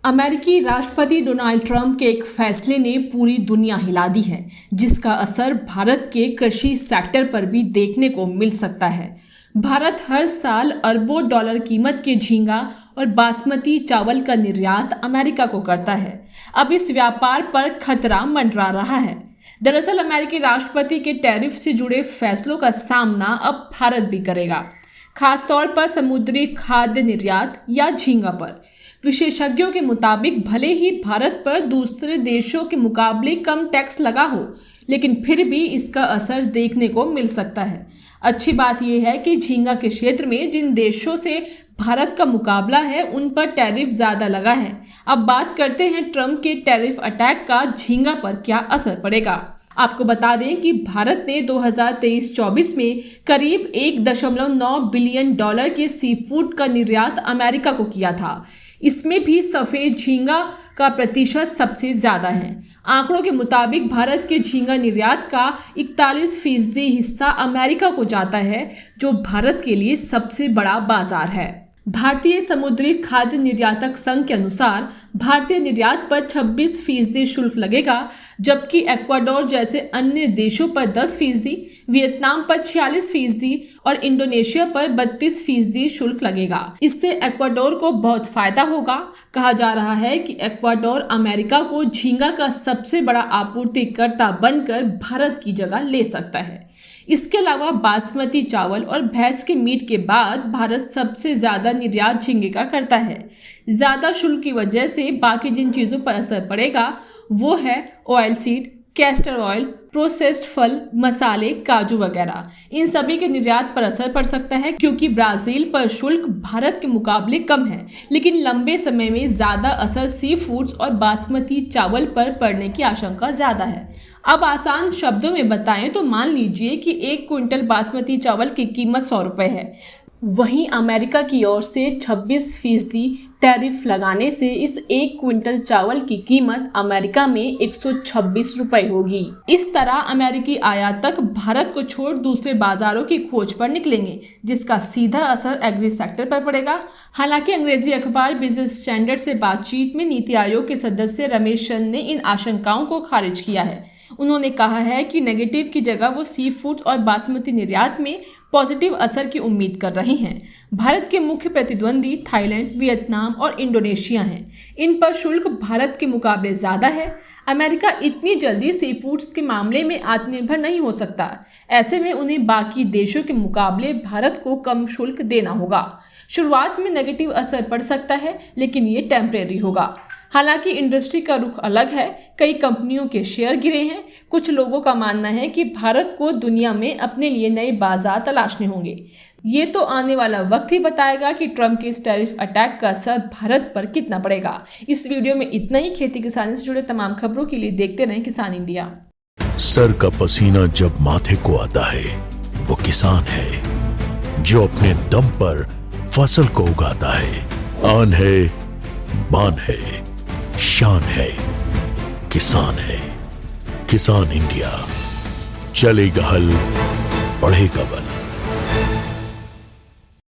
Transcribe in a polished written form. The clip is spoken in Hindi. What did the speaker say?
अमेरिकी राष्ट्रपति डोनाल्ड ट्रंप के एक फैसले ने पूरी दुनिया हिला दी है, जिसका असर भारत के कृषि सेक्टर पर भी देखने को मिल सकता है। भारत हर साल अरबों डॉलर कीमत के झींगा और बासमती चावल का निर्यात अमेरिका को करता है। अब इस व्यापार पर खतरा मंडरा रहा है। दरअसल अमेरिकी राष्ट्रपति के टैरिफ से जुड़े फैसलों का सामना अब भारत भी करेगा, खासतौर पर समुद्री खाद्य निर्यात या झींगा पर। विशेषज्ञों के मुताबिक भले ही भारत पर दूसरे देशों के मुकाबले कम टैक्स लगा हो, लेकिन फिर भी इसका असर देखने को मिल सकता है। अच्छी बात यह है कि झींगा के क्षेत्र में जिन देशों से भारत का मुकाबला है, उन पर टैरिफ ज़्यादा लगा है। अब बात करते हैं ट्रंप के टैरिफ अटैक का झींगा पर क्या असर पड़ेगा। आपको बता दें कि भारत ने 2023-24 में करीब 1.9 बिलियन डॉलर के सी फूड का निर्यात अमेरिका को किया था। इसमें भी सफ़ेद झींगा का प्रतिशत सबसे ज़्यादा है। आंकड़ों के मुताबिक भारत के झींगा निर्यात का 41% हिस्सा अमेरिका को जाता है, जो भारत के लिए सबसे बड़ा बाजार है। भारतीय समुद्री खाद्य निर्यातक संघ के अनुसार भारतीय निर्यात पर 26% शुल्क लगेगा, जबकि इक्वाडोर जैसे अन्य देशों पर 10%, वियतनाम पर 46% और इंडोनेशिया पर 32% शुल्क लगेगा। इससे इक्वाडोर को बहुत फायदा होगा। कहा जा रहा है कि इक्वाडोर अमेरिका को झींगा का सबसे बड़ा आपूर्तिकर्ता बनकर भारत की जगह ले सकता है। इसके अलावा बासमती चावल और भैंस के मीट के बाद भारत सबसे ज़्यादा निर्यात झींगे का करता है। ज़्यादा शुल्क की वजह से बाकी जिन चीज़ों पर असर पड़ेगा वो है oil seed, castor oil, processed फल, मसाले, काजू वगैरह। इन सभी के निर्यात पर असर पड़ सकता है, क्योंकि ब्राज़ील पर शुल्क भारत के मुकाबले कम है। लेकिन लंबे समय में ज़्यादा असर सी फूड्स और बासमती चावल पर पड़ने की आशंका ज़्यादा है। अब आसान शब्दों में बताएं तो मान लीजिए कि 1 क्विंटल बासमती चावल की कीमत 100 रुपये है। वहीं अमेरिका की ओर से 26% टैरिफ लगाने से इस 1 क्विंटल चावल की कीमत अमेरिका में 126 रुपये होगी। इस तरह अमेरिकी आयातक भारत को छोड़ दूसरे बाजारों की खोज पर निकलेंगे, जिसका सीधा असर एग्री सेक्टर पर पड़ेगा। हालांकि अंग्रेजी अखबार बिजनेस स्टैंडर्ड से बातचीत में नीति आयोग के सदस्य रमेश चंद ने इन आशंकाओं को खारिज किया है। उन्होंने कहा है कि नेगेटिव की जगह वो सी फूड और बासमती निर्यात में पॉजिटिव असर की उम्मीद कर रहे हैं। भारत के मुख्य प्रतिद्वंदी थाईलैंड, वियतनाम और इंडोनेशिया हैं। इन पर शुल्क भारत के मुकाबले ज़्यादा है। अमेरिका इतनी जल्दी सी फूड्स के मामले में आत्मनिर्भर नहीं हो सकता। ऐसे में उन्हें बाकी देशों के मुकाबले भारत को कम शुल्क देना होगा। शुरुआत में नेगेटिव असर पड़ सकता है, लेकिन ये टेम्परेरी होगा। हालांकि इंडस्ट्री का रुख अलग है। कई कंपनियों के शेयर गिरे हैं। कुछ लोगों का मानना है कि भारत को दुनिया में अपने लिए नए बाजार तलाशने होंगे। ये तो आने वाला वक्त ही बताएगा कि ट्रंप के इस टैरिफ अटैक का असर भारत पर कितना पड़ेगा। इस वीडियो में इतना ही। खेती किसानी से जुड़े तमाम खबरों के लिए देखते रहें किसान इंडिया। सर का पसीना जब माथे को आता है, वो किसान है जो अपने दम पर फसल को उगाता है। आन है, बान है, शान है, किसान है। किसान इंडिया, चलेगा हल, बढ़ेगा बल।